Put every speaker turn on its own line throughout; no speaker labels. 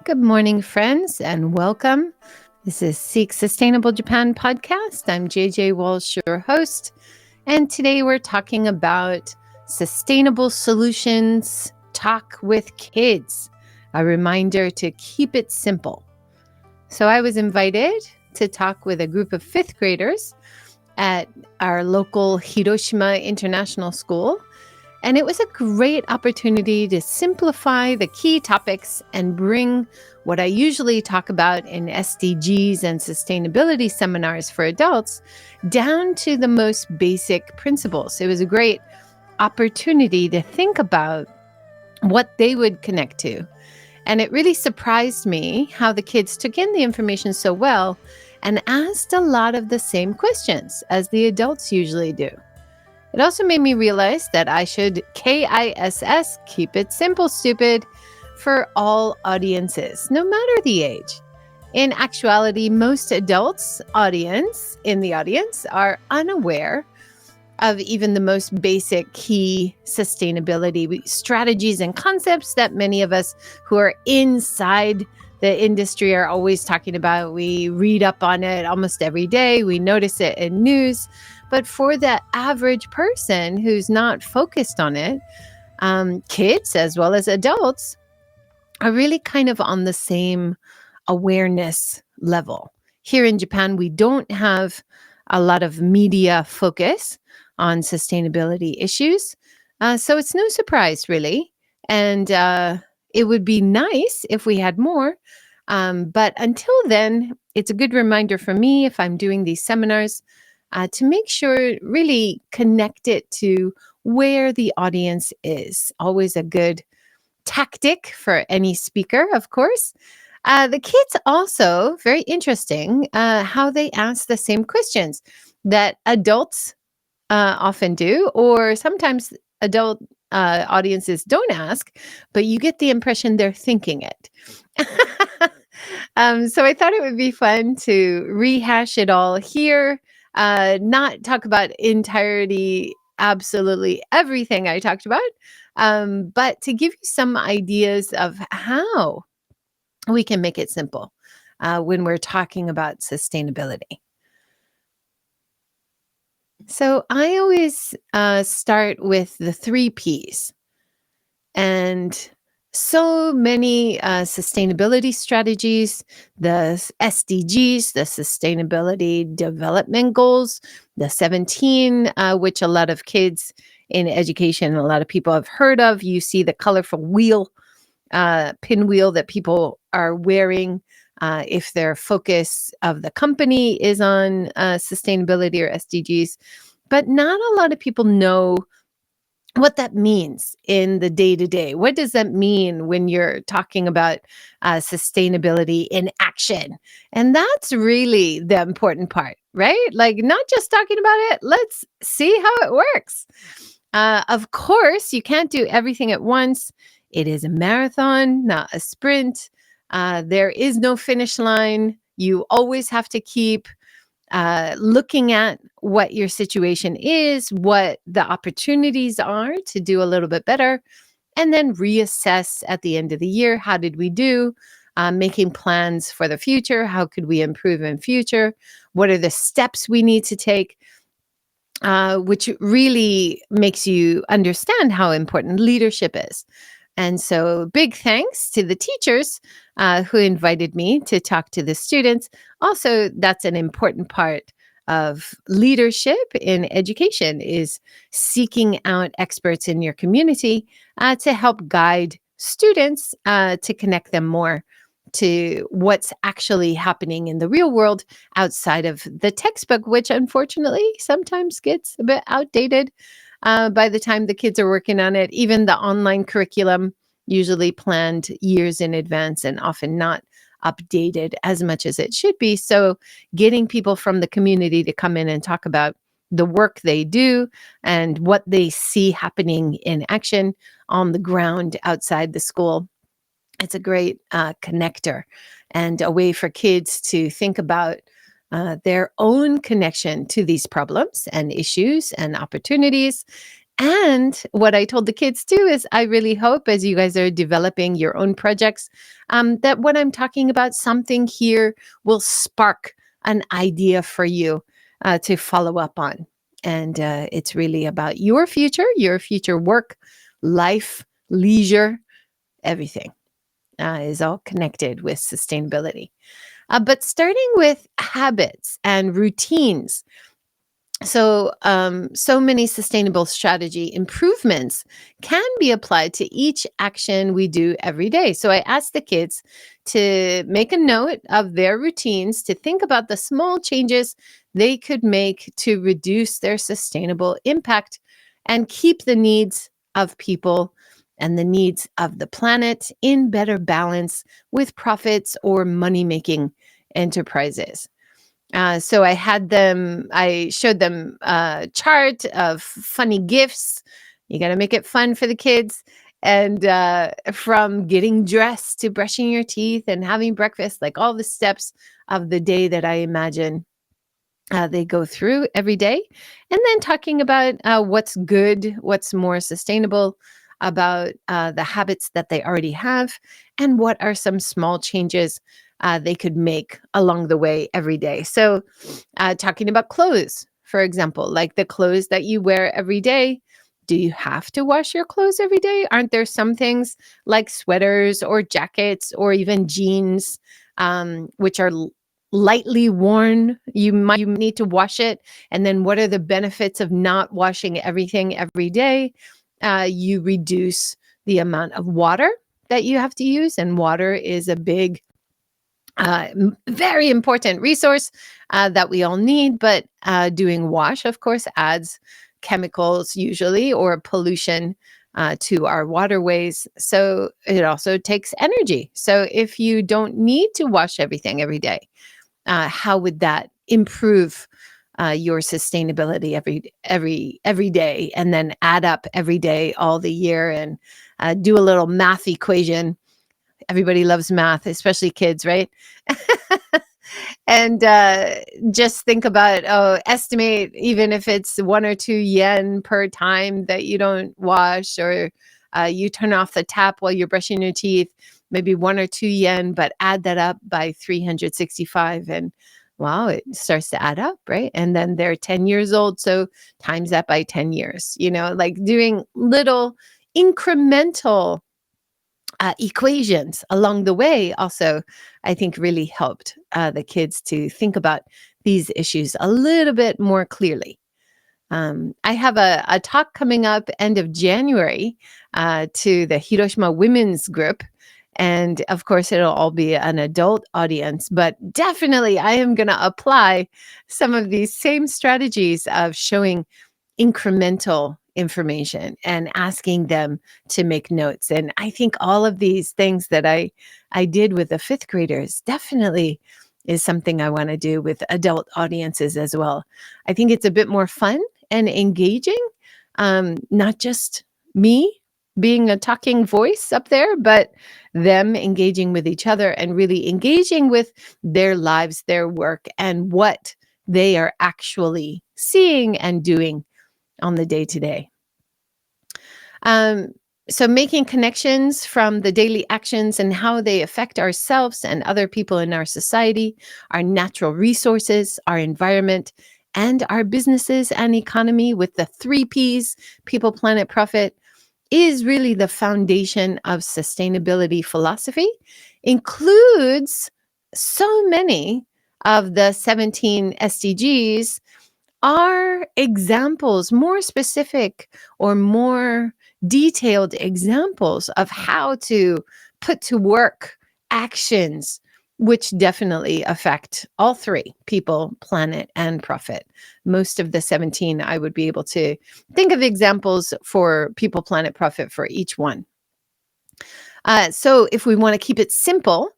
Good morning, friends, and welcome. This is Seek Sustainable Japan podcast. I'm JJWalsh, your host, and today we're talking about sustainable solutions, talk with kids, a reminder to keep it simple. So I was invited to talk with a group of fifth graders at our local Hiroshima International School. And it was a great opportunity to simplify the key topics and bring what I usually talk about in SDGs and sustainability seminars for adults down to the most basic principles. It was a great opportunity to think about what they would connect to. And it really surprised me how the kids took in the information so well and asked a lot of the same questions as the adults usually do. It also made me realize that I should KISS, keep it simple, stupid, for all audiences, no matter the age. In actuality, most adults in the audience are unaware of even the most basic key sustainability strategies and concepts that many of us who are inside the industry are always talking about. We read up on it almost every day. We notice it in news. But for the average person who's not focused on it, kids as well as adults are really kind of on the same awareness level. Here in Japan, we don't have a lot of media focus on sustainability issues. So it's no surprise, really. And it would be nice if we had more. But until then, it's a good reminder for me if I'm doing these seminars to make sure really connect it to where the audience is. Always a good tactic for any speaker, of course. The kids also, very interesting, how they ask the same questions that adults often do, or sometimes adult audiences don't ask, but you get the impression they're thinking it. So I thought it would be fun to rehash it all here. Not talk about absolutely everything I talked about, but to give you some ideas of how we can make it simple when we're talking about sustainability. So I always start with the 3 Ps. And so many sustainability strategies, the SDGs, the Sustainability Development Goals, the 17, which a lot of kids in education, a lot of people have heard of. You see the colorful pinwheel that people are wearing if their focus of the company is on sustainability or SDGs. But not a lot of people know what that means in the day-to-day. What does that mean when you're talking about sustainability in action? And that's really the important part, right? Like not just talking about it, let's see how it works. Of course, you can't do everything at once. It is a marathon, not a sprint. There is no finish line. You always have to keep looking at what your situation is, what the opportunities are to do a little bit better, and then reassess at the end of the year. How did we do? Making plans for the future. How could we improve in future? What are the steps we need to take? Which really makes you understand how important leadership is. And so big thanks to the teachers who invited me to talk to the students. Also, that's an important part of leadership in education is seeking out experts in your community to help guide students to connect them more to what's actually happening in the real world outside of the textbook, which unfortunately sometimes gets a bit outdated by the time the kids are working on it. Even the online curriculum, usually planned years in advance and often not updated as much as it should be. So getting people from the community to come in and talk about the work they do and what they see happening in action on the ground outside the school. It's a great connector and a way for kids to think about their own connection to these problems and issues and opportunities And what I told the kids too is I really hope as you guys are developing your own projects, that what I'm talking about, something here will spark an idea for you to follow up on. And it's really about your future work, life, leisure, everything is all connected with sustainability. But starting with habits and routines, so many sustainable strategy improvements can be applied to each action we do every day. So I asked the kids to make a note of their routines, to think about the small changes they could make to reduce their sustainable impact and keep the needs of people and the needs of the planet in better balance with profits or money-making enterprises. So I showed them a chart of funny gifts. You got to make it fun for the kids. And from getting dressed to brushing your teeth and having breakfast, like all the steps of the day that I imagine they go through every day. And then talking about what's good, what's more sustainable about the habits that they already have, and what are some small changes they could make along the way every day. So, talking about clothes, for example, like the clothes that you wear every day. Do you have to wash your clothes every day? Aren't there some things like sweaters or jackets or even jeans, which are lightly worn? You might need to wash it. And then what are the benefits of not washing everything every day? You reduce the amount of water that you have to use, and water is a big very important resource that we all need, but doing wash, of course, adds chemicals usually or pollution to our waterways. So it also takes energy. So if you don't need to wash everything every day, how would that improve your sustainability every day, and then add up every day all the year and do a little math equation. Everybody loves math, especially kids, right? And just think about, estimate, even if it's 1 or 2 yen per time that you don't wash, or you turn off the tap while you're brushing your teeth, maybe 1 or 2 yen, but add that up by 365. And wow, it starts to add up, right? And then they're 10 years old. So times that by 10 years, like doing little incremental equations along the way also, I think, really helped the kids to think about these issues a little bit more clearly. I have a talk coming up end of January to the Hiroshima Women's Group. And of course, it'll all be an adult audience, but definitely I am going to apply some of these same strategies of showing incremental information and asking them to make notes. And I think all of these things that I did with the fifth graders definitely is something I want to do with adult audiences as well. I think it's a bit more fun and engaging, not just me being a talking voice up there, but them engaging with each other and really engaging with their lives, their work, and what they are actually seeing and doing on the day to day. So making connections from the daily actions and how they affect ourselves and other people in our society, our natural resources, our environment, and our businesses and economy with the 3 Ps, people, planet, profit, is really the foundation of sustainability philosophy, includes so many of the 17 SDGs are examples, more specific or more detailed examples of how to put to work actions which definitely affect all 3, people, planet, and profit. Most of the 17, I would be able to think of examples for people, planet, profit for each one. So if we want to keep it simple,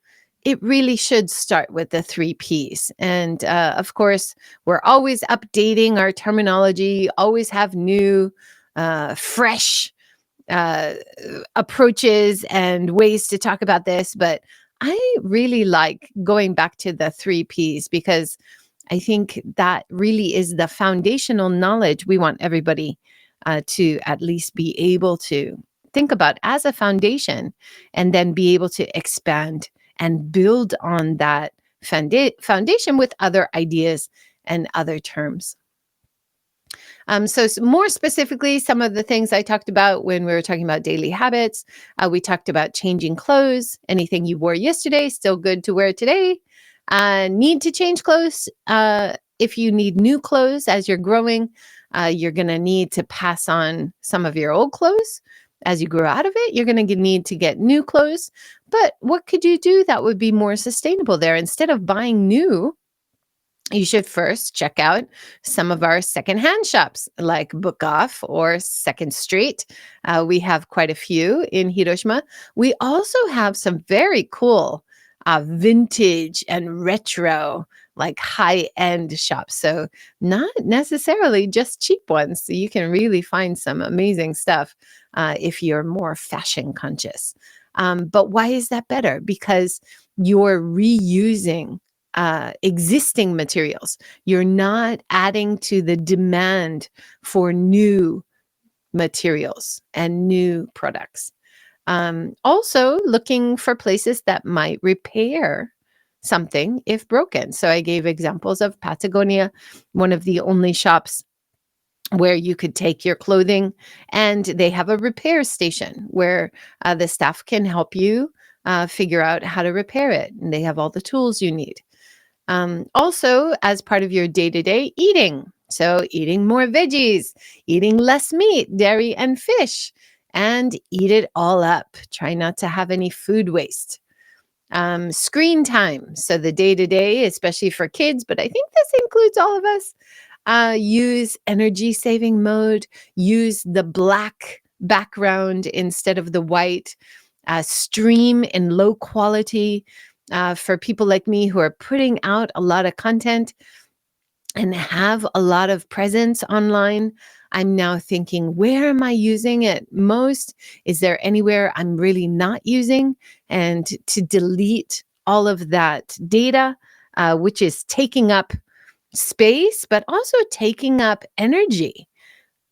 it really should start with the 3 Ps. And of course, we're always updating our terminology, always have new, fresh approaches and ways to talk about this. But I really like going back to the 3 Ps because I think that really is the foundational knowledge we want everybody to at least be able to think about as a foundation and then be able to expand and build on that foundation with other ideas and other terms. So more specifically, some of the things I talked about when we were talking about daily habits, we talked about changing clothes. Anything you wore yesterday, still good to wear today. Need to change clothes. If you need new clothes as you're growing, you're going to need to pass on some of your old clothes. As you grow out of it, you're going to need to get new clothes. But what could you do that would be more sustainable there? Instead of buying new, you should first check out some of our secondhand shops like Book Off or Second Street. We have quite a few in Hiroshima. We also have some very cool vintage and retro, like high-end shops. So not necessarily just cheap ones. So you can really find some amazing stuff if you're more fashion conscious. But why is that better? Because you're reusing existing materials. You're not adding to the demand for new materials and new products. Also, looking for places that might repair something if broken. So I gave examples of Patagonia, one of the only shops where you could take your clothing, and they have a repair station where the staff can help you figure out how to repair it. And they have all the tools you need. Also, as part of your day-to-day eating. So eating more veggies, eating less meat, dairy, and fish, and eat it all up. Try not to have any food waste. Screen time. So the day-to-day, especially for kids, but I think this includes all of us, use energy saving mode, use the black background instead of the white, stream in low quality. For people like me who are putting out a lot of content and have a lot of presence online, I'm now thinking, where am I using it most? Is there anywhere I'm really not using? And to delete all of that data, which is taking up space, but also taking up energy.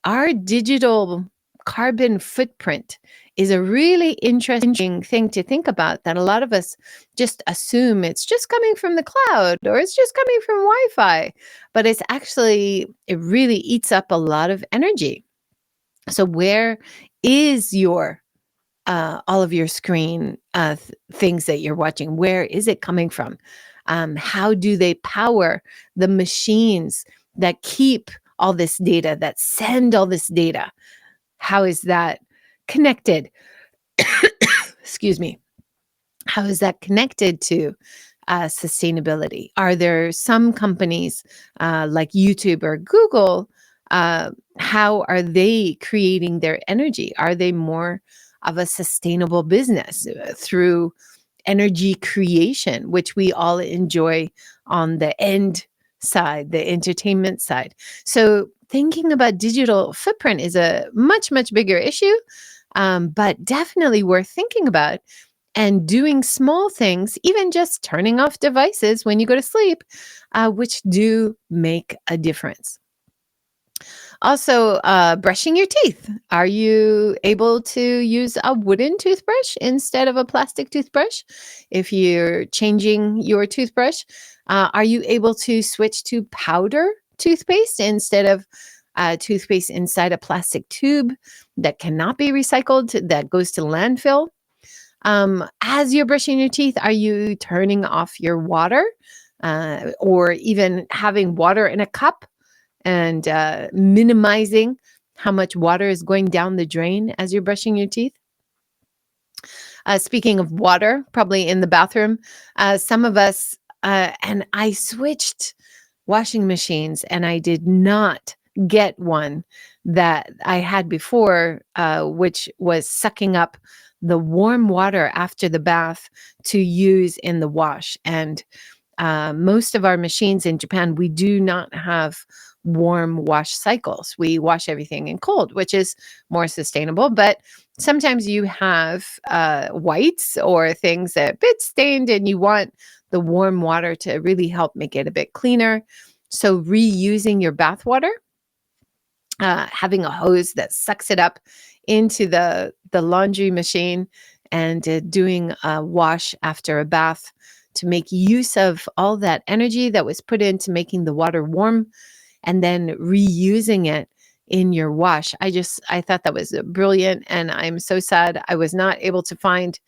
Our digital carbon footprint is a really interesting thing to think about, that a lot of us just assume it's just coming from the cloud or it's just coming from Wi-Fi, but it really eats up a lot of energy. So where is your all of your screen things that you're watching? Where is it coming from? How do they power the machines that keep all this data, that send all this data? How is that connected? Excuse me. How is that connected to sustainability? Are there some companies like YouTube or Google? How are they creating their energy? Are they more of a sustainable business through energy creation, which we all enjoy on the end side, the entertainment side? So thinking about digital footprint is a much, much bigger issue, but definitely worth thinking about. And doing small things, even just turning off devices when you go to sleep, which do make a difference. Also, brushing your teeth. Are you able to use a wooden toothbrush instead of a plastic toothbrush? If you're changing your toothbrush, are you able to switch to powder toothpaste instead of toothpaste inside a plastic tube that cannot be recycled, that goes to landfill? As you're brushing your teeth, are you turning off your water or even having water in a cup and minimizing how much water is going down the drain as you're brushing your teeth? Speaking of water, probably in the bathroom, some of us, and I switched washing machines and I did not get one that I had before, which was sucking up the warm water after the bath to use in the wash. And most of our machines in Japan, we do not have warm wash cycles. We wash everything in cold, which is more sustainable. But sometimes you have whites or things that are a bit stained and you want the warm water to really help make it a bit cleaner. So reusing your bath water having a hose that sucks it up into the laundry machine and doing a wash after a bath to make use of all that energy that was put into making the water warm and then reusing it in your wash. I thought that was brilliant, and I'm so sad I was not able to find.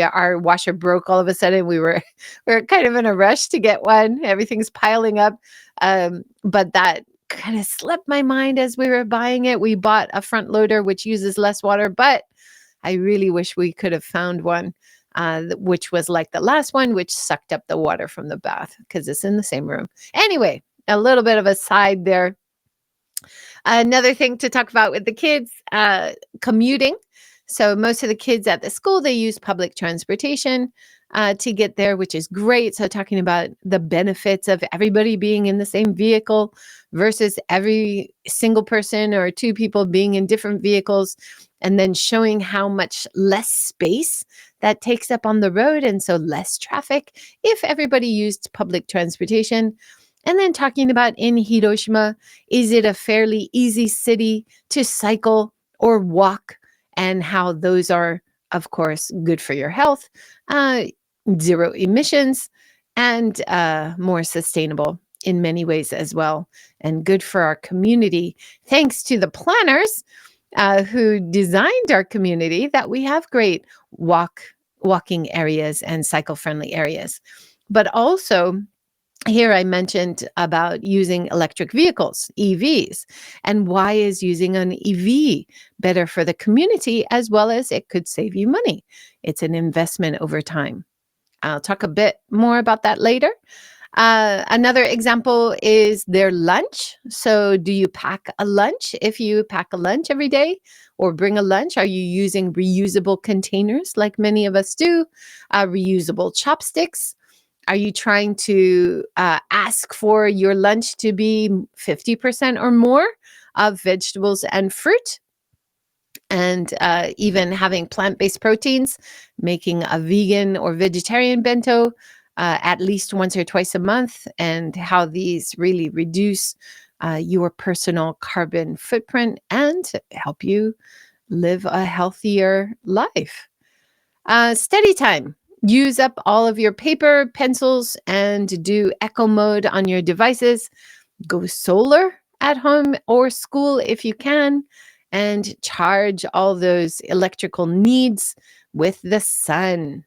Our washer broke all of a sudden. We were kind of in a rush to get one. Everything's piling up, but that kind of slipped my mind as we were buying it. We bought a front loader which uses less water, but I really wish we could have found one which was like the last one, which sucked up the water from the bath because it's in the same room. Anyway, a little bit of a side there. Another thing to talk about with the kids, commuting. So most of the kids at the school, they use public transportation to get there, which is great. So talking about the benefits of everybody being in the same vehicle versus every single person or two people being in different vehicles, and then showing how much less space that takes up on the road and so less traffic if everybody used public transportation. And then talking about in Hiroshima, is it a fairly easy city to cycle or walk, and how those are, of course, good for your health, zero emissions, and more sustainable in many ways as well, and good for our community. Thanks to the planners who designed our community, that we have great walking areas and cycle-friendly areas. But also, here I mentioned about using electric vehicles, EVs, and why is using an EV better for the community, as well as it could save you money. It's an investment over time. I'll talk a bit more about that later. Another example is their lunch. So do you pack a lunch? If you pack a lunch every day or bring a lunch, are you using reusable containers like many of us do? Reusable chopsticks? Are you trying to ask for your lunch to be 50% or more of vegetables and fruit? And even having plant-based proteins, making a vegan or vegetarian bento at least once or twice a month, and how these really reduce your personal carbon footprint and help you live a healthier life. Study time. Use up all of your paper, pencils, and do eco mode on your devices. Go solar at home or school if you can, and charge all those electrical needs with the sun.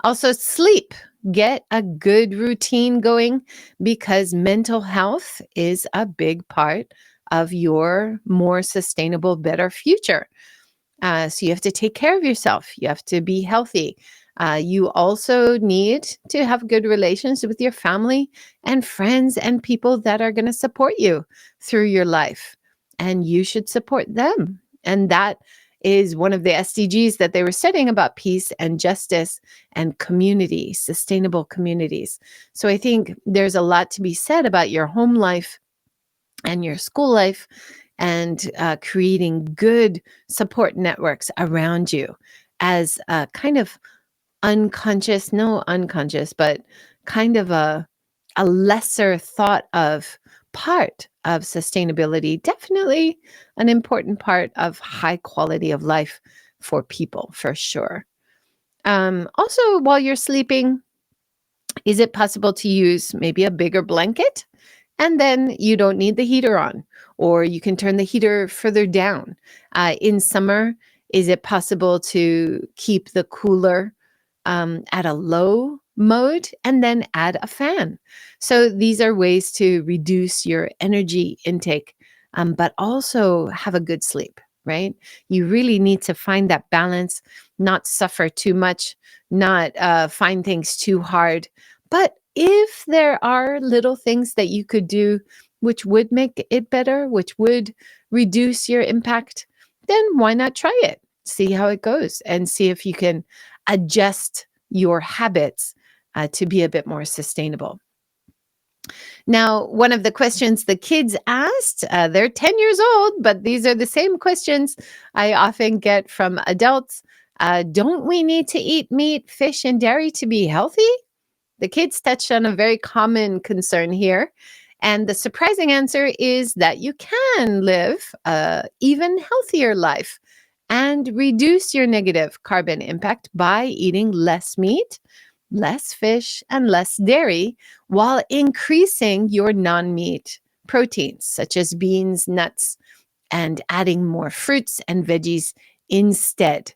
Also, sleep. Get a good routine going, because mental health is a big part of your more sustainable, better future. So you have to take care of yourself. You have to be healthy. You also need to have good relations with your family and friends and people that are going to support you through your life. And you should support them. And that is one of the SDGs that they were studying about: peace and justice and community, sustainable communities. So I think there's a lot to be said about your home life and your school life, and creating good support networks around you as a kind of unconscious, but kind of a lesser thought of part of sustainability. Definitely an important part of high quality of life for people, for sure. Also, while you're sleeping, is it possible to use maybe a bigger blanket? And then you don't need the heater on, or you can turn the heater further down. In summer, is it possible to keep the cooler at a low mode and then add a fan? So these are ways to reduce your energy intake, but also have a good sleep, right? You really need to find that balance, not suffer too much, not find things too hard. But if there are little things that you could do which would make it better, which would reduce your impact, then why not try it? See how it goes and see if you can adjust your habits to be a bit more sustainable. Now, one of the questions the kids asked, they're 10 years old, but these are the same questions I often get from adults. Don't we need to eat meat, fish, and dairy to be healthy? The kids touched on a very common concern here. And the surprising answer is that you can live a even healthier life and reduce your negative carbon impact by eating less meat, less fish, and less dairy while increasing your non-meat proteins such as beans, nuts, and adding more fruits and veggies instead.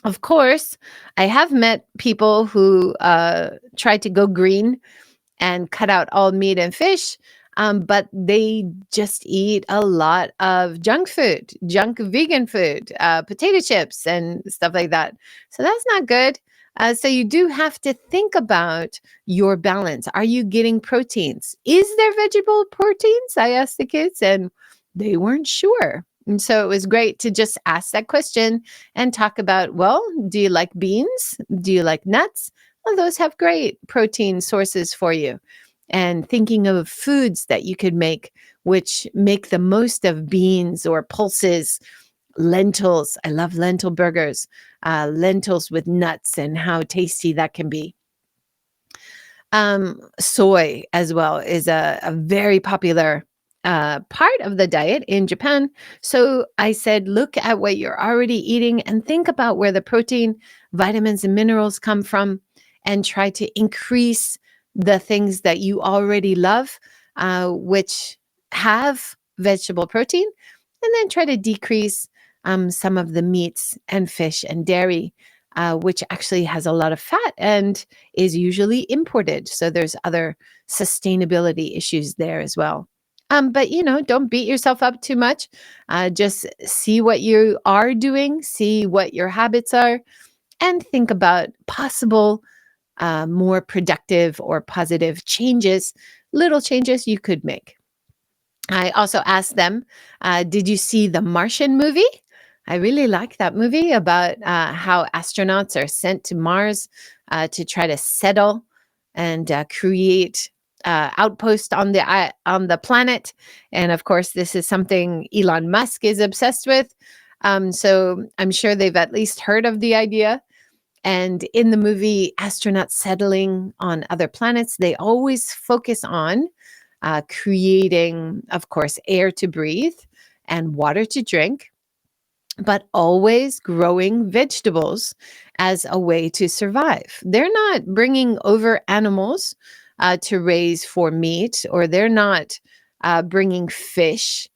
Of course, I have met people who try to go green and cut out all meat and fish, but they just eat a lot of junk food, junk vegan food, potato chips, and stuff like that. So that's not good. So you do have to think about your balance. Are you getting proteins? Is there vegetable proteins? I asked the kids, and they weren't sure. And so it was great to just ask that question and talk about, well, do you like beans? Do you like nuts? Well, those have great protein sources for you. And thinking of foods that you could make, which make the most of beans or pulses, lentils. I love lentil burgers, lentils with nuts and how tasty that can be. Soy as well is a very popular part of the diet in Japan. So I said, look at what you're already eating and think about where the protein, vitamins, and minerals come from, and try to increase the things that you already love, which have vegetable protein, and then try to decrease some of the meats and fish and dairy, which actually has a lot of fat and is usually imported. So there's other sustainability issues there as well. But don't beat yourself up too much. Just see what you are doing, see what your habits are, and think about possible more productive or positive changes, little changes you could make. I also asked them, did you see the Martian movie? I really like that movie about how astronauts are sent to Mars to try to settle and create outpost on the planet. And of course, this is something Elon Musk is obsessed with. So I'm sure they've at least heard of the idea. And in the movie, astronauts settling on other planets, they always focus on creating, of course, air to breathe and water to drink, but always growing vegetables as a way to survive. They're not bringing over animals to raise for meat, or they're not bringing fish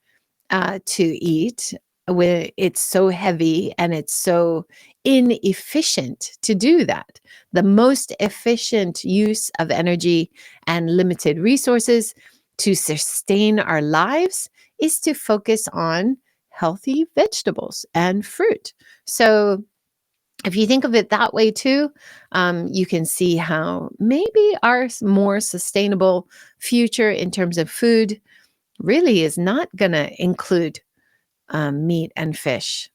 to eat when it's so heavy and it's so inefficient to do that. The most efficient use of energy and limited resources to sustain our lives is to focus on healthy vegetables and fruit. So if you think of it that way too, you can see how maybe our more sustainable future in terms of food really is not going to include meat and fish.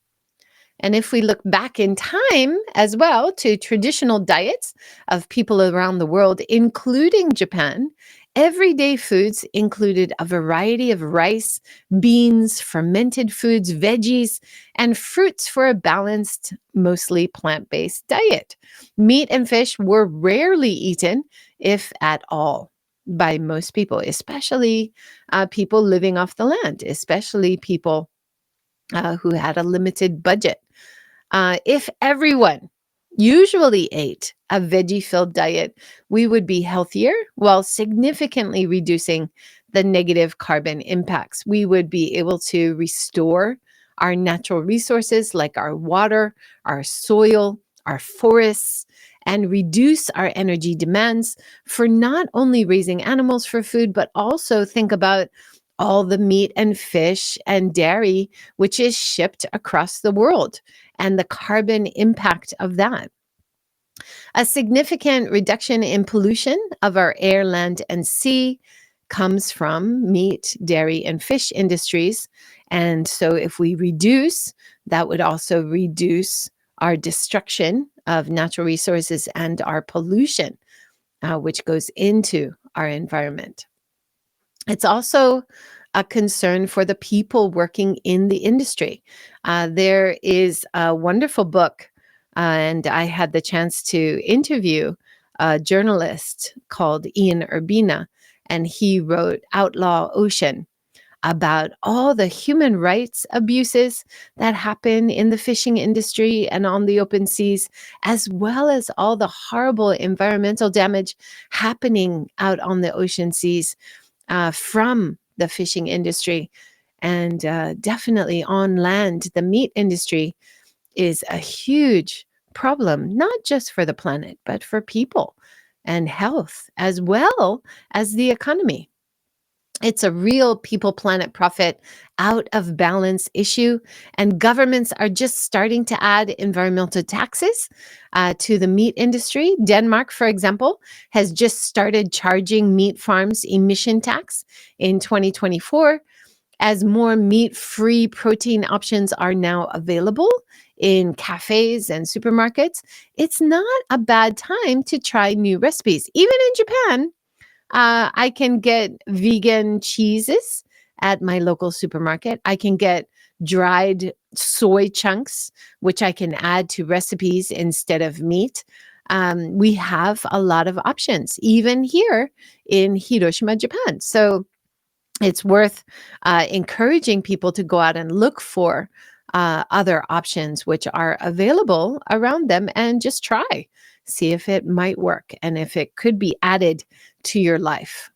And if we look back in time as well to traditional diets of people around the world, including Japan, everyday foods included a variety of rice, beans, fermented foods, veggies, and fruits for a balanced, mostly plant-based diet. Meat and fish were rarely eaten, if at all, by most people, especially people living off the land, especially people who had a limited budget. If everyone usually ate a veggie-filled diet, we would be healthier while significantly reducing the negative carbon impacts. We would be able to restore our natural resources like our water, our soil, our forests, and reduce our energy demands for not only raising animals for food, but also think about all the meat and fish and dairy which is shipped across the world and the carbon impact of that. A significant reduction in pollution of our air, land, and sea comes from meat, dairy, and fish industries. And so if we reduce, that would also reduce our destruction of natural resources and our pollution, which goes into our environment. It's also a concern for the people working in the industry. There is a wonderful book, and I had the chance to interview a journalist called Ian Urbina, and he wrote Outlaw Ocean about all the human rights abuses that happen in the fishing industry and on the open seas, as well as all the horrible environmental damage happening out on the ocean seas from the fishing industry. And definitely on land, the meat industry is a huge problem, not just for the planet, but for people and health, as well as the economy. It's a real people, planet, profit out of balance issue. And governments are just starting to add environmental taxes to the meat industry. Denmark, for example, has just started charging meat farms emission tax in 2024 as more meat-free protein options are now available in cafes and supermarkets. It's not a bad time to try new recipes. Even in Japan, I can get vegan cheeses at my local supermarket. I can get dried soy chunks, which I can add to recipes instead of meat. We have a lot of options, even here in Hiroshima, Japan. So it's worth encouraging people to go out and look for other options which are available around them and just try. See if it might work and if it could be added to your life.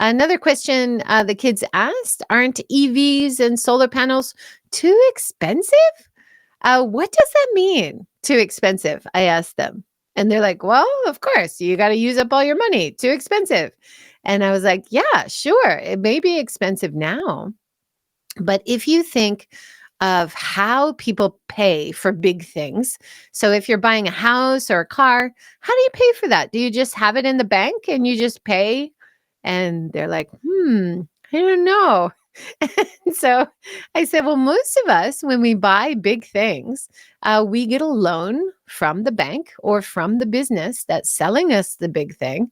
Another question the kids asked, aren't EVs and solar panels too expensive? What does that mean, too expensive? I asked them. And they're like, well, of course, you got to use up all your money. Too expensive. And I was like, yeah, sure. It may be expensive now. But if you think of how people pay for big things, so if you're buying a house or a car, how do you pay for that? Do you just have it in the bank and you just pay? And they're like, I don't know. And so I said, well, most of us, when we buy big things, we get a loan from the bank or from the business that's selling us the big thing.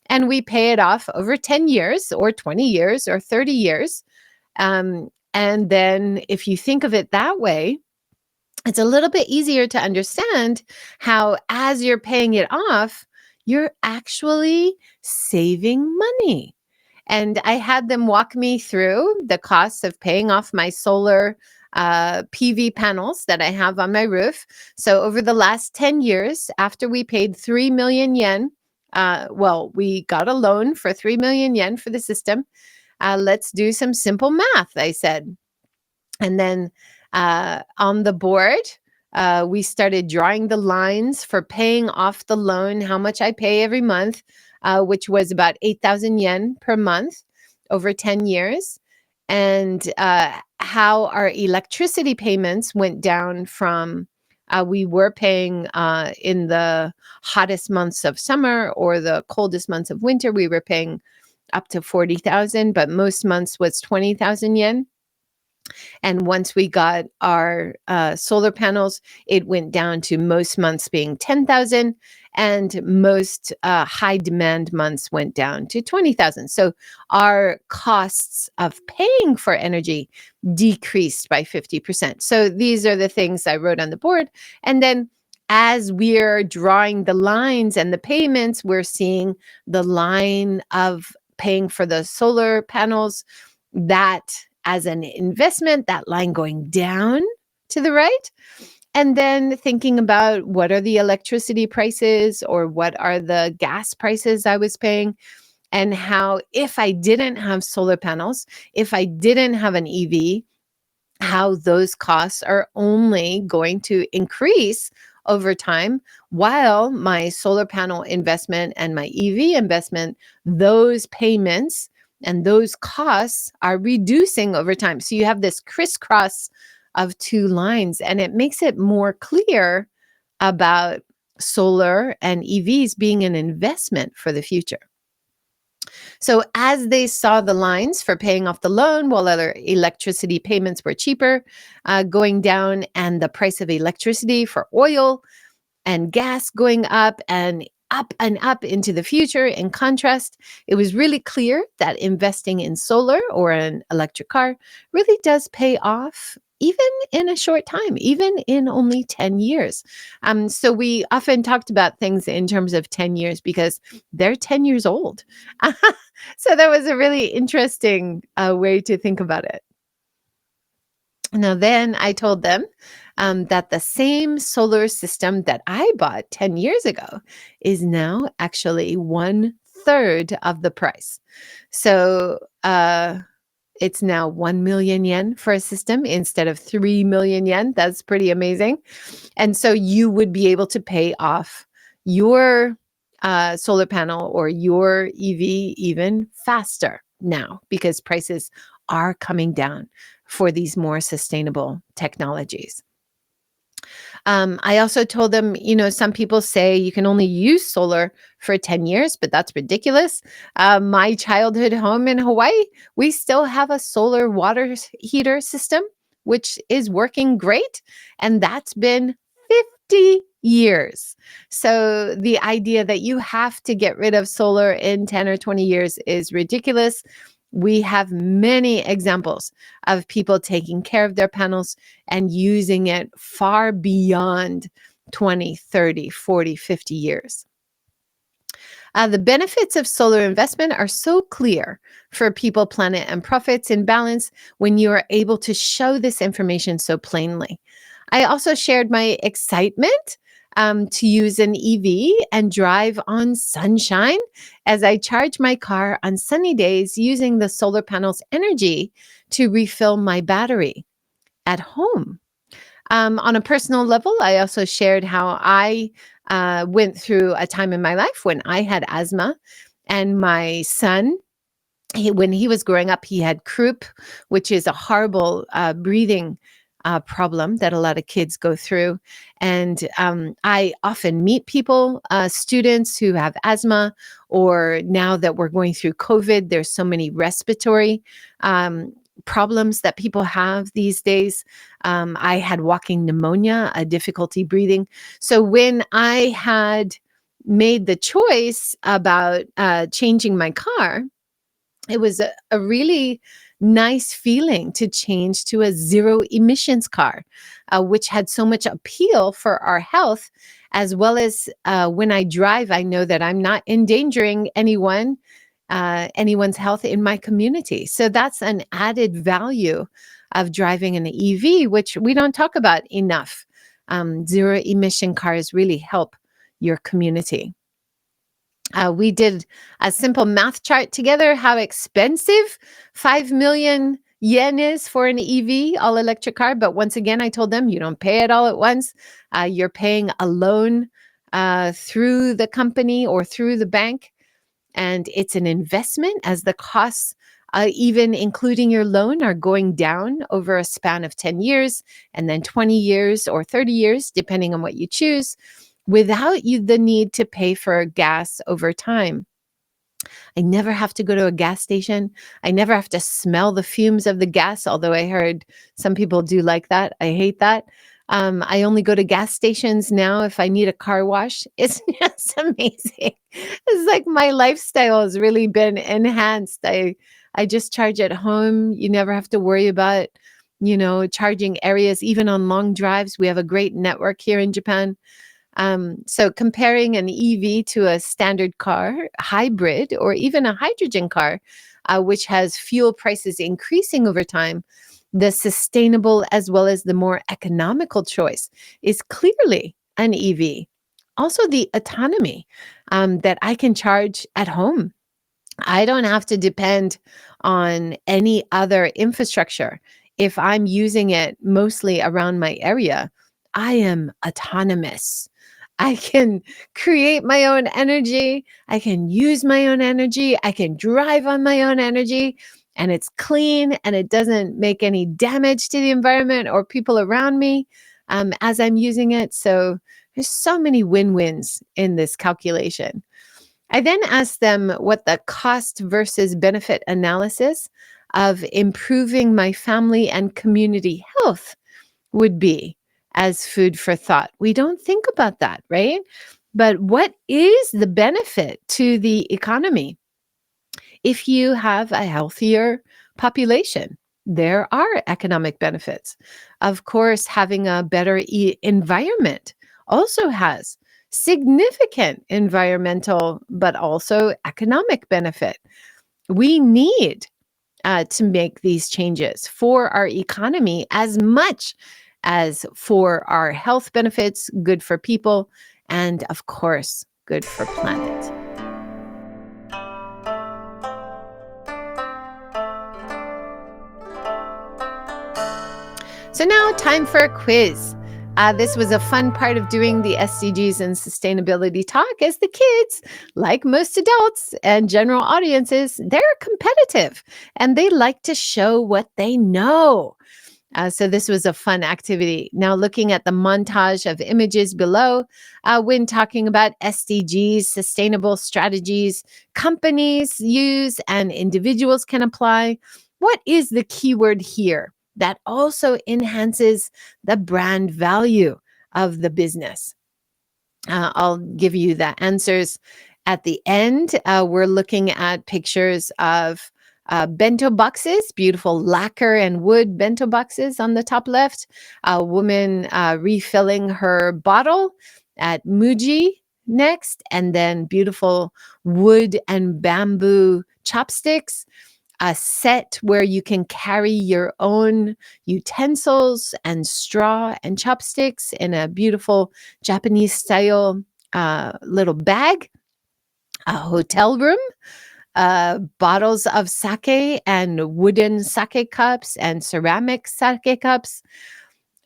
And we pay it off over 10 years or 20 years or 30 years. And then if you think of it that way, it's a little bit easier to understand how as you're paying it off, you're actually saving money. And I had them walk me through the costs of paying off my solar PV panels that I have on my roof. So over the last 10 years, after we paid 3 million yen, we got a loan for 3 million yen for the system. Let's do some simple math, I said. And then on the board, we started drawing the lines for paying off the loan, how much I pay every month, which was about 8,000 yen per month over 10 years, and how our electricity payments went down from we were paying in the hottest months of summer or the coldest months of winter, we were paying up to 40,000, but most months was 20,000 yen. And once we got our solar panels, it went down to most months being 10,000, and most high demand months went down to 20,000. So our costs of paying for energy decreased by 50%. So these are the things I wrote on the board. And then as we're drawing the lines and the payments, we're seeing the line of paying for the solar panels, that as an investment, that line going down to the right. And then thinking about what are the electricity prices or what are the gas prices I was paying, and how if I didn't have solar panels, if I didn't have an EV, how those costs are only going to increase over time, while my solar panel investment and my EV investment, those payments and those costs are reducing over time. So you have this crisscross of two lines, and it makes it more clear about solar and EVs being an investment for the future. So as they saw the lines for paying off the loan while other electricity payments were cheaper, going down, and the price of electricity for oil and gas going up and up into the future, in contrast, it was really clear that investing in solar or an electric car really does pay off even in a short time, even in only 10 years. So we often talked about things in terms of 10 years because they're 10 years old. So that was a really interesting way to think about it. Now, then I told them that the same solar system that I bought 10 years ago is now actually 1/3 of the price. So it's now 1 million yen for a system instead of 3 million yen. That's pretty amazing. And so you would be able to pay off your solar panel or your EV even faster now because prices are coming down for these more sustainable technologies. I also told them, some people say you can only use solar for 10 years, but that's ridiculous. My childhood home in Hawaii, we still have a solar water heater system, which is working great. And that's been 50 years. So the idea that you have to get rid of solar in 10 or 20 years is ridiculous. We have many examples of people taking care of their panels and using it far beyond 20, 30, 40, 50 years. The benefits of solar investment are so clear for people, planet, and profits in balance when you are able to show this information so plainly. I also shared my excitement to use an EV and drive on sunshine as I charge my car on sunny days using the solar panel's energy to refill my battery at home. On a personal level, I also shared how I went through a time in my life when I had asthma, and my son, when he was growing up, he had croup, which is a horrible breathing problem that a lot of kids go through. And I often meet people, students who have asthma, or now that we're going through COVID, there's so many respiratory problems that people have these days. I had walking pneumonia, a difficulty breathing. So when I had made the choice about changing my car, it was a really nice feeling to change to a zero emissions car, which had so much appeal for our health, as well as when I drive, I know that I'm not endangering anyone's health in my community. So that's an added value of driving an EV, which we don't talk about enough. Zero emission cars really help your community. We did a simple math chart together, how expensive 5 million yen is for an EV, all electric car. But once again, I told them you don't pay it all at once. You're paying a loan through the company or through the bank. And it's an investment as the costs, even including your loan, are going down over a span of 10 years and then 20 years or 30 years, depending on what you choose, without the need to pay for gas over time. I never have to go to a gas station. I never have to smell the fumes of the gas, although I heard some people do like that. I hate that. I only go to gas stations now if I need a car wash. It's just amazing. It's like my lifestyle has really been enhanced. I just charge at home. You never have to worry about, charging areas, even on long drives. We have a great network here in Japan. So comparing an EV to a standard car, hybrid, or even a hydrogen car, which has fuel prices increasing over time, the sustainable as well as the more economical choice is clearly an EV. Also, the autonomy that I can charge at home. I don't have to depend on any other infrastructure. If I'm using it mostly around my area, I am autonomous. I can create my own energy. I can use my own energy. I can drive on my own energy, and it's clean and it doesn't make any damage to the environment or people around me as I'm using it. So there's so many win-wins in this calculation. I then asked them what the cost versus benefit analysis of improving my family and community health would be as food for thought. We don't think about that, right? But what is the benefit to the economy if you have a healthier population? there are economic benefits. Of course, having a better environment also has significant environmental, but also economic benefit. We need to make these changes for our economy as much as for our health benefits, good for people, and of course, good for planet. So now time for a quiz. This was a fun part of doing the SDGs and sustainability talk, as the kids, like most adults and general audiences, they're competitive and they like to show what they know. So this was a fun activity. Now, looking at the montage of images below, when talking about SDGs, sustainable strategies companies use and individuals can apply, what is the keyword here that also enhances the brand value of the business? I'll give you the answers at the end. We're looking at pictures of bento boxes, beautiful lacquer and wood bento boxes on the top left. A woman refilling her bottle at Muji next, and then beautiful wood and bamboo chopsticks. A set where you can carry your own utensils and straw and chopsticks in a beautiful Japanese style little bag. A hotel room, bottles of sake and wooden sake cups and ceramic sake cups,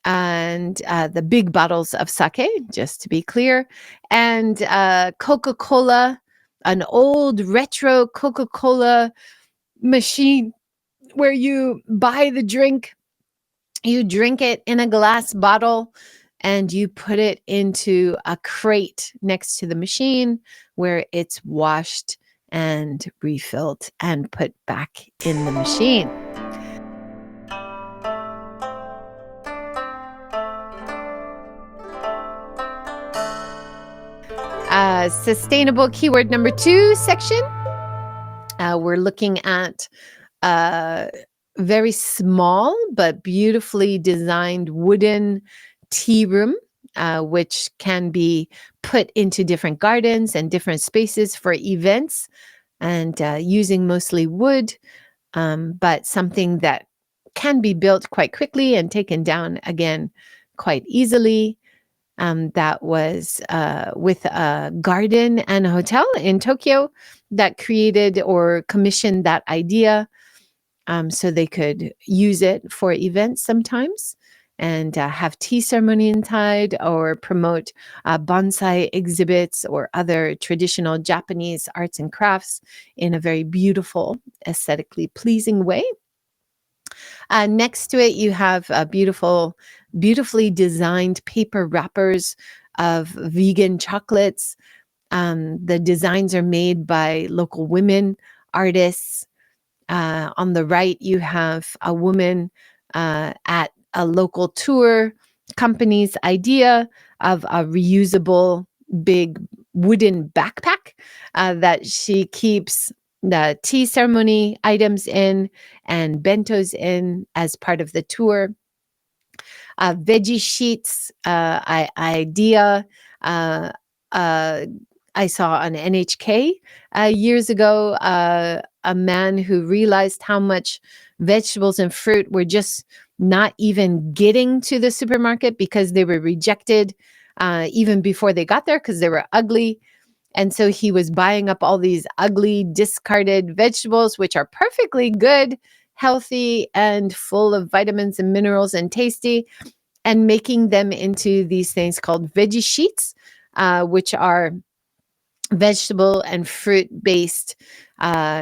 and the big bottles of sake, just to be clear, and Coca-Cola, an old retro Coca-Cola machine where you buy the drink, you drink it in a glass bottle, and you put it into a crate next to the machine where it's washed and refilled and put back in the machine. Sustainable keyword number 2 section. We're looking at very small but beautifully designed wooden tea room, which can be put into different gardens and different spaces for events, and using mostly wood, but something that can be built quite quickly and taken down again quite easily. That was with a garden and a hotel in Tokyo that created or commissioned that idea, so they could use it for events sometimes and have tea ceremony inside, or promote bonsai exhibits or other traditional Japanese arts and crafts in a very beautiful, aesthetically pleasing way. Next to it, you have beautifully designed paper wrappers of vegan chocolates. The designs are made by local women artists. On the right, you have a woman at a local tour company's idea of a reusable big wooden backpack that she keeps the tea ceremony items in and bentos in as part of the tour. Veggie sheets idea I saw on NHK years ago. A man who realized how much vegetables and fruit were just not even getting to the supermarket because they were rejected even before they got there because they were ugly. And so he was buying up all these ugly, discarded vegetables, which are perfectly good, healthy, and full of vitamins and minerals and tasty, and making them into these things called veggie sheets, which are vegetable and fruit-based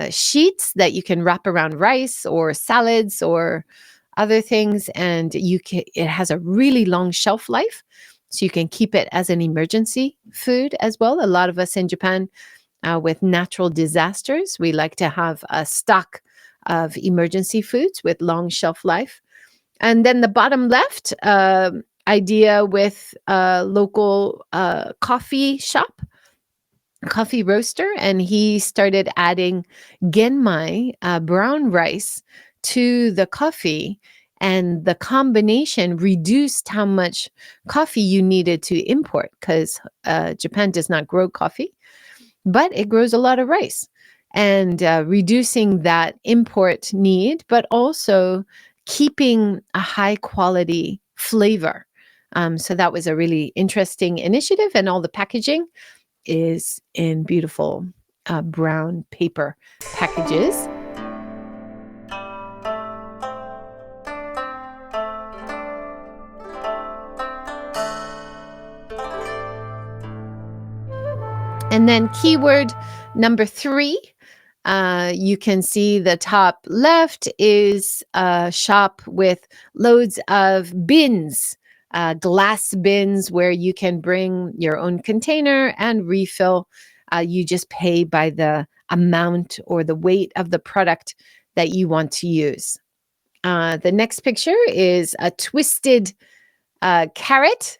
sheets that you can wrap around rice or salads or other things, and it has a really long shelf life, so you can keep it as an emergency food as well. A lot of us in Japan, with natural disasters, we like to have a stock of emergency foods with long shelf life. And then the bottom left idea with a local coffee shop, coffee roaster, and he started adding genmai, brown rice, to the coffee, and the combination reduced how much coffee you needed to import, because Japan does not grow coffee, but it grows a lot of rice, and reducing that import need, but also keeping a high quality flavor. So that was a really interesting initiative, and all the packaging is in beautiful brown paper packages. And then keyword number 3, you can see the top left is a shop with loads of bins, glass bins where you can bring your own container and refill. You just pay by the amount or the weight of the product that you want to use. The next picture is a twisted carrot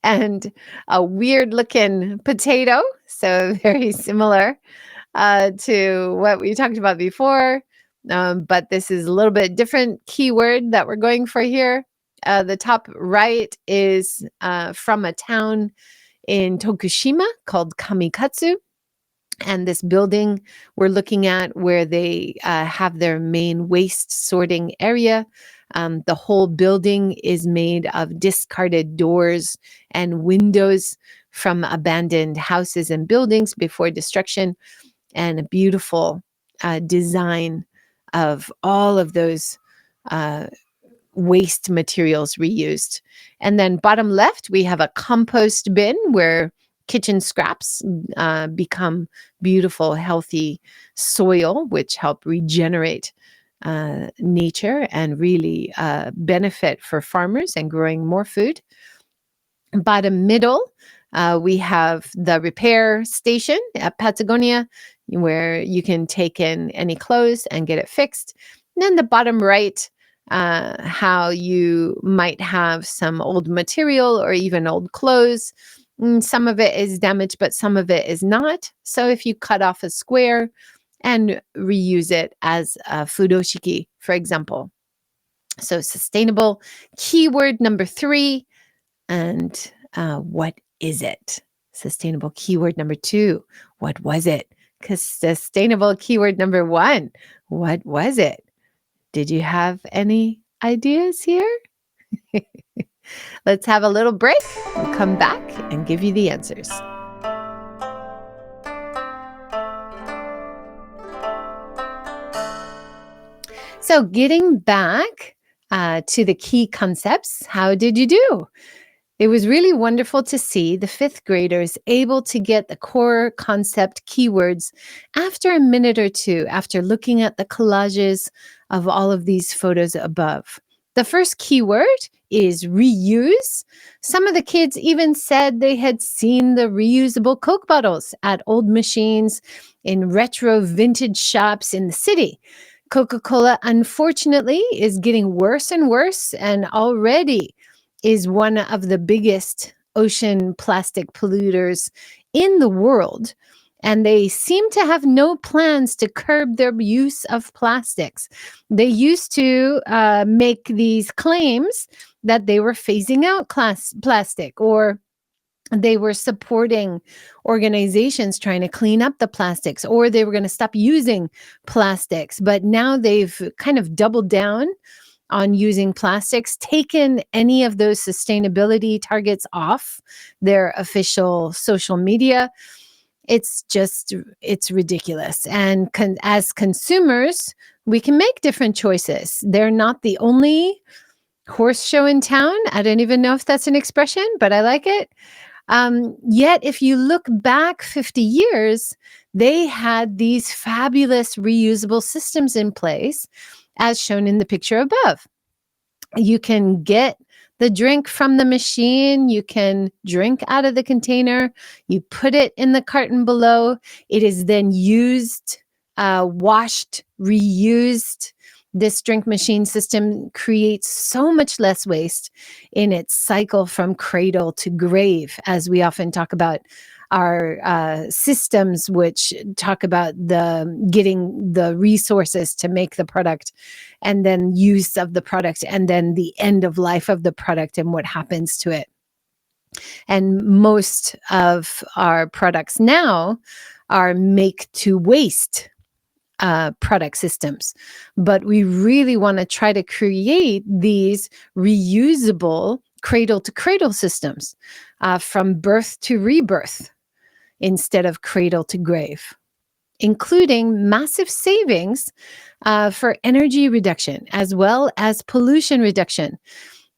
and a weird looking potato. So very similar to what we talked about before. But this is a little bit different keyword that we're going for here. The top right is from a town in Tokushima called Kamikatsu. And this building we're looking at, where they have their main waste sorting area. The whole building is made of discarded doors and windows from abandoned houses and buildings before destruction, and a beautiful design of all of those waste materials reused. And then bottom left, we have a compost bin where kitchen scraps become beautiful, healthy soil, which help regenerate nature and really benefit for farmers and growing more food. Bottom middle, we have the repair station at Patagonia, where you can take in any clothes and get it fixed. And then the bottom right, how you might have some old material or even old clothes. Some of it is damaged, but some of it is not. So if you cut off a square and reuse it as a fudoshiki, for example. So sustainable, keyword number 3. And what is it? Sustainable, keyword number 2. What was it? Because sustainable, keyword number 1. What was it? Did you have any ideas here? Let's have a little break. We'll come back and give you the answers. So getting back to the key concepts, how did you do? It was really wonderful to see the 5th graders able to get the core concept keywords after a minute or two after looking at the collages of all of these photos above. The first keyword is reuse. Some of the kids even said they had seen the reusable Coke bottles at old machines in retro vintage shops in the city. Coca-Cola, unfortunately, is getting worse and worse, and already is one of the biggest ocean plastic polluters in the world. And they seem to have no plans to curb their use of plastics. They used to make these claims that they were phasing out plastic, or they were supporting organizations trying to clean up the plastics, or they were going to stop using plastics. But now they've kind of doubled down on using plastics, taken any of those sustainability targets off their official social media. It's ridiculous. And as consumers, we can make different choices. They're not the only horse show in town. I don't even know if that's an expression, but I like it. Yet, if you look back 50 years, they had these fabulous reusable systems in place, as shown in the picture above. You can get the drink from the machine. You can drink out of the container. You put it in the carton below. It is then used, washed, reused. This drink machine system creates so much less waste in its cycle from cradle to grave, as we often talk about systems which talk about getting the resources to make the product, and then use of the product, and then the end of life of the product and what happens to it. And most of our products now are make to waste product systems. But we really want to try to create these reusable cradle to cradle systems, from birth to rebirth instead of cradle to grave, including massive savings for energy reduction as well as pollution reduction.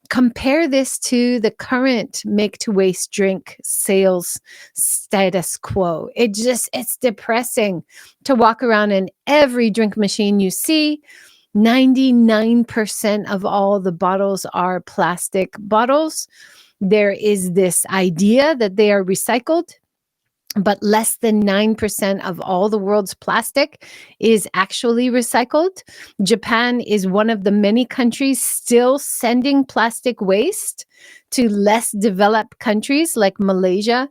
Compare this to the current make to waste drink sales status quo. It's depressing to walk around, and every drink machine you see, 99% of all the bottles are plastic bottles. There is this idea that they are recycled, but less than 9% of all the world's plastic is actually recycled. Japan is one of the many countries still sending plastic waste to less developed countries like Malaysia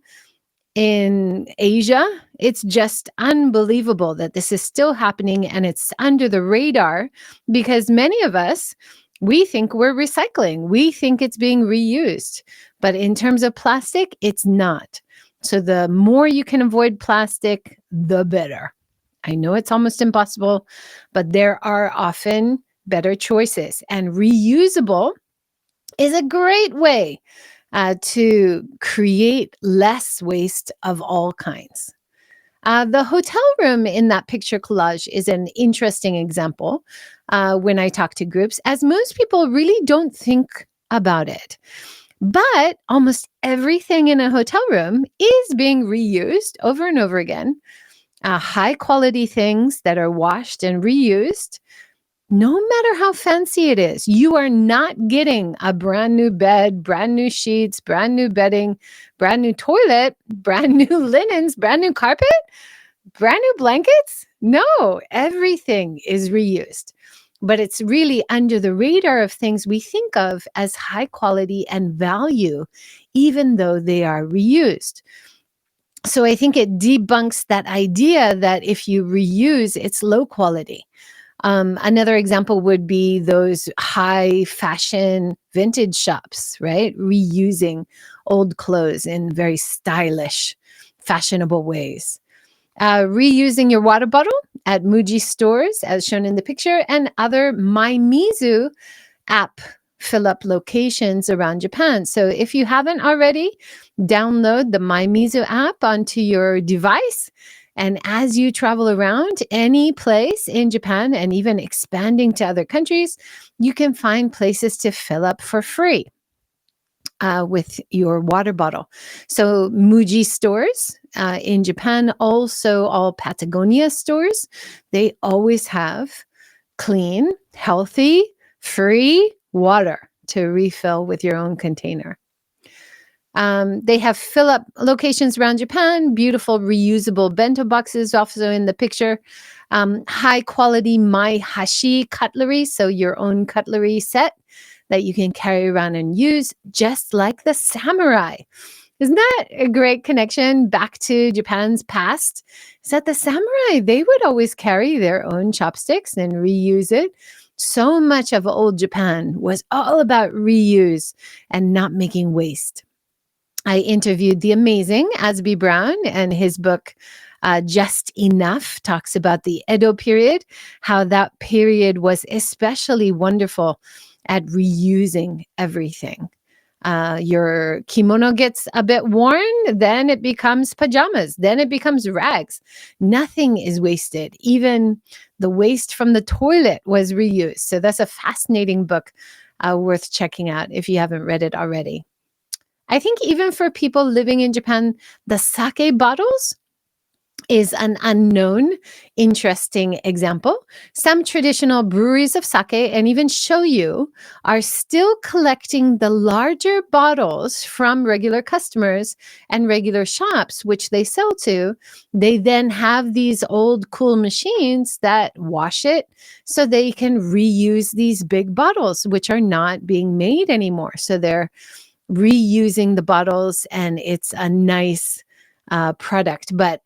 in Asia. It's just unbelievable that this is still happening, and it's under the radar because many of us, we think we're recycling. We think it's being reused, but in terms of plastic, it's not. So the more you can avoid plastic, the better. I know it's almost impossible, but there are often better choices. And reusable is a great way to create less waste of all kinds. The hotel room in that picture collage is an interesting example when I talk to groups, as most people really don't think about it. But almost everything in a hotel room is being reused over and over again. High quality things that are washed and reused, no matter how fancy it is. You are not getting a brand new bed, brand new sheets, brand new bedding, brand new toilet, brand new linens, brand new carpet, brand new blankets. No, everything is reused. But it's really under the radar of things we think of as high quality and value, even though they are reused. So I think it debunks that idea that if you reuse, it's low quality. Another example would be those high fashion vintage shops, right? Reusing old clothes in very stylish, fashionable ways. Reusing your water bottle at Muji stores, as shown in the picture, and other Maimizu app fill-up locations around Japan. So if you haven't already, download the Maimizu app onto your device. And as you travel around any place in Japan and even expanding to other countries, you can find places to fill up for free with your water bottle. So Muji stores in Japan, also all Patagonia stores, they always have clean, healthy, free water to refill with your own container. They have fill-up locations around Japan, beautiful reusable bento boxes also in the picture, high-quality mai-hashi cutlery, so your own cutlery set that you can carry around and use, just like the samurai. Isn't that a great connection back to Japan's past? Is that the samurai, they would always carry their own chopsticks and reuse it. So much of old Japan was all about reuse and not making waste. I interviewed the amazing Asby Brown, and his book, Just Enough, talks about the Edo period, how that period was especially wonderful at reusing everything. Your kimono gets a bit worn, then it becomes pajamas, then it becomes rags. Nothing is wasted. Even the waste from the toilet was reused. So that's a fascinating book worth checking out if you haven't read it already. I think even for people living in Japan, the sake bottles is an unknown, interesting example. Some traditional breweries of sake and even shoyu are still collecting the larger bottles from regular customers and regular shops, which they sell to. They then have these old cool machines that wash it so they can reuse these big bottles, which are not being made anymore. So they're reusing the bottles, and it's a nice product. But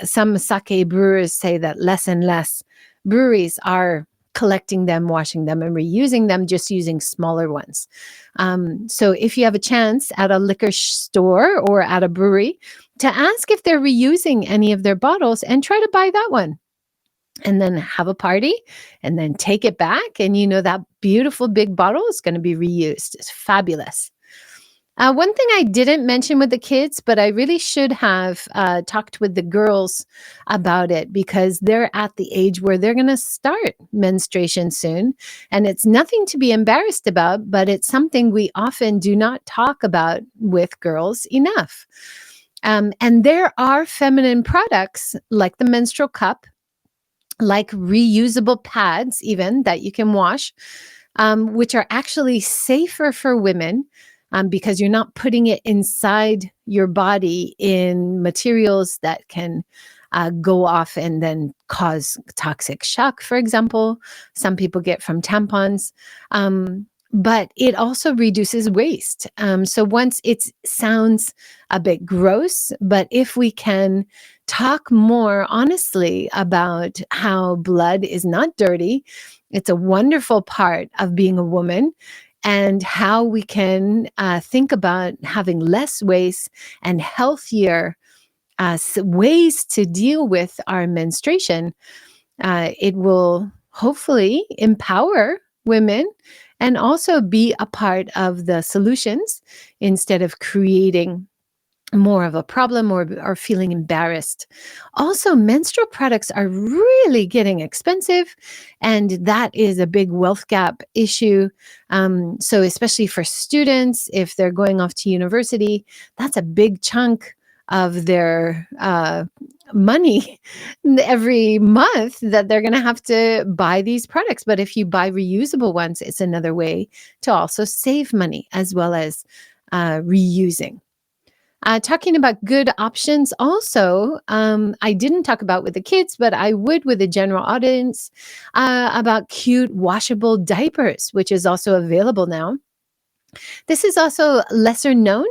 some sake brewers say that less and less breweries are collecting them, washing them, and reusing them, just using smaller ones. So if you have a chance at a liquor store or at a brewery to ask if they're reusing any of their bottles and try to buy that one. And then have a party and then take it back. And that beautiful big bottle is going to be reused. It's fabulous. One thing I didn't mention with the kids, but I really should have talked with the girls about it, because they're at the age where they're going to start menstruation soon. And it's nothing to be embarrassed about, but it's something we often do not talk about with girls enough. And there are feminine products like the menstrual cup, like reusable pads even that you can wash, which are actually safer for women, because you're not putting it inside your body in materials that can go off and then cause toxic shock, for example. Some people get from tampons. But it also reduces waste. So once it sounds a bit gross, but if we can talk more honestly about how blood is not dirty, it's a wonderful part of being a woman, and how we can think about having less waste and healthier ways to deal with our menstruation, it will hopefully empower women and also be a part of the solutions instead of creating more of a problem or feeling embarrassed. Also, menstrual products are really getting expensive, and that is a big wealth gap issue. So especially for students, if they're going off to university, that's a big chunk of their money every month that they're going to have to buy these products. But if you buy reusable ones, it's another way to also save money as well as reusing. Talking about good options also, I didn't talk about with the kids, but I would with the general audience, about cute washable diapers, which is also available now. This is also lesser known,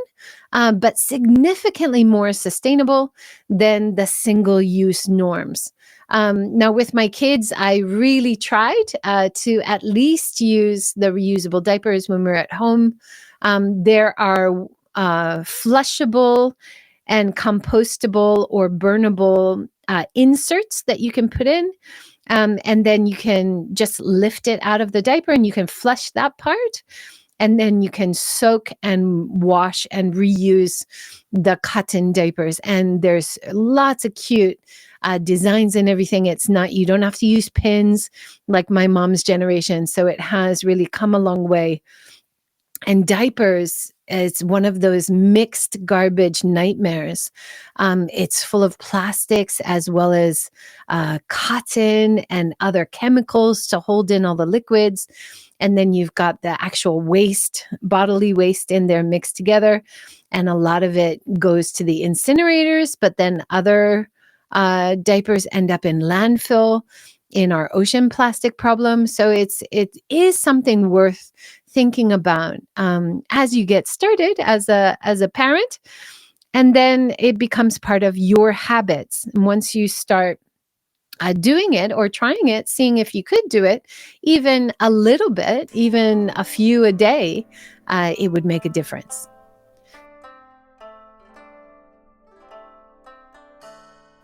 but significantly more sustainable than the single-use norms. Now, with my kids, I really tried to at least use the reusable diapers when we're at home. There are flushable and compostable or burnable inserts that you can put in. And then you can just lift it out of the diaper and you can flush that part. And then you can soak and wash and reuse the cotton diapers. And there's lots of cute designs and everything. You don't have to use pins like my mom's generation. So it has really come a long way. And diapers is one of those mixed garbage nightmares. It's full of plastics as well as cotton and other chemicals to hold in all the liquids. And then you've got the actual waste, bodily waste in there mixed together. And a lot of it goes to the incinerators, but then other diapers end up in landfill in our ocean plastic problem. So it is something worth thinking about as you get started as a parent, and then it becomes part of your habits. And once you start doing it or trying it, seeing if you could do it, even a little bit, even a few a day, it would make a difference.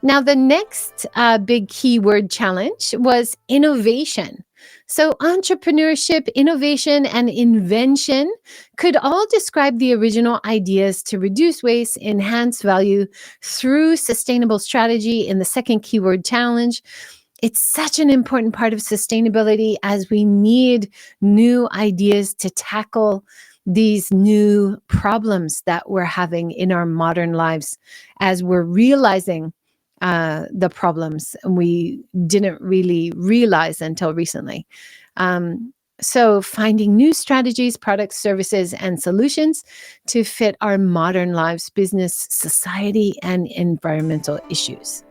Now, the next big keyword challenge was innovation. So, entrepreneurship, innovation, and invention could all describe the original ideas to reduce waste, enhance value through sustainable strategy in the second keyword challenge. It's such an important part of sustainability, as we need new ideas to tackle these new problems that we're having in our modern lives, as we're realizing the problems we didn't really realize until recently. So finding new strategies, products, services, and solutions to fit our modern lives, business, society, and environmental issues.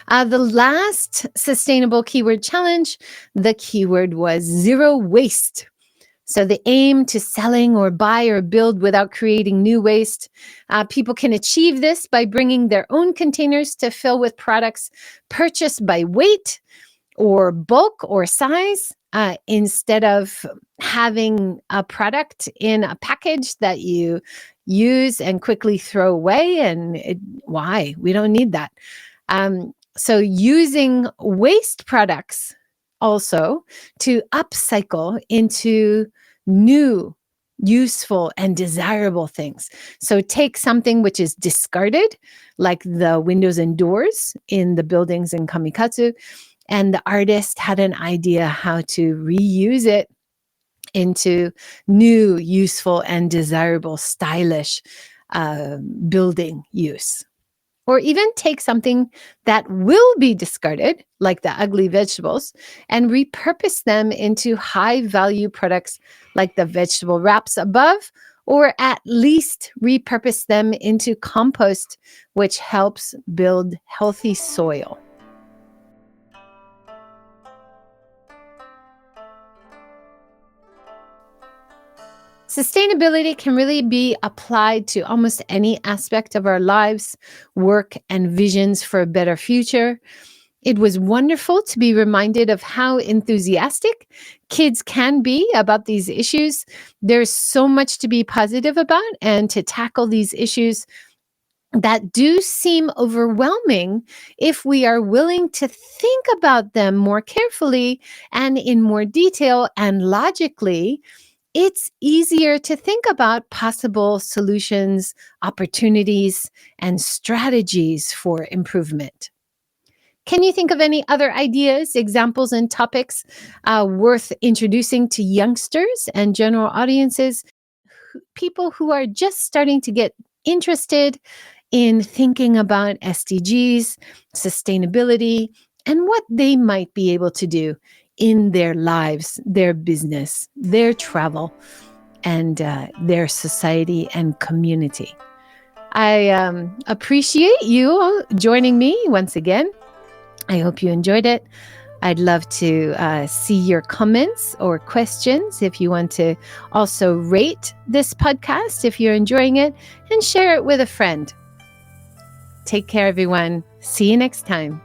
The last sustainable keyword challenge, the keyword was zero waste. So the aim to selling or buy or build without creating new waste. People can achieve this by bringing their own containers to fill with products purchased by weight or bulk or size, instead of having a product in a package that you use and quickly throw away. And why? We don't need that. So using waste products also to upcycle into new, useful, and desirable things. So take something which is discarded, like the windows and doors in the buildings in Kamikatsu, and the artist had an idea how to reuse it into new, useful, and desirable, stylish building use. Or even take something that will be discarded, like the ugly vegetables, and repurpose them into high-value products like the vegetable wraps above, or at least repurpose them into compost, which helps build healthy soil. Sustainability can really be applied to almost any aspect of our lives, work, and visions for a better future. It was wonderful to be reminded of how enthusiastic kids can be about these issues. There's so much to be positive about and to tackle these issues that do seem overwhelming if we are willing to think about them more carefully and in more detail and logically. It's easier to think about possible solutions, opportunities, and strategies for improvement. Can you think of any other ideas, examples, and topics worth introducing to youngsters and general audiences, people who are just starting to get interested in thinking about SDGs, sustainability, and what they might be able to do in their lives, their business, their travel, and their society and community? I appreciate you joining me once again. I hope you enjoyed it. I'd love to see your comments or questions. If you want to also rate this podcast, if you're enjoying it, and share it with a friend. Take care, everyone. See you next time.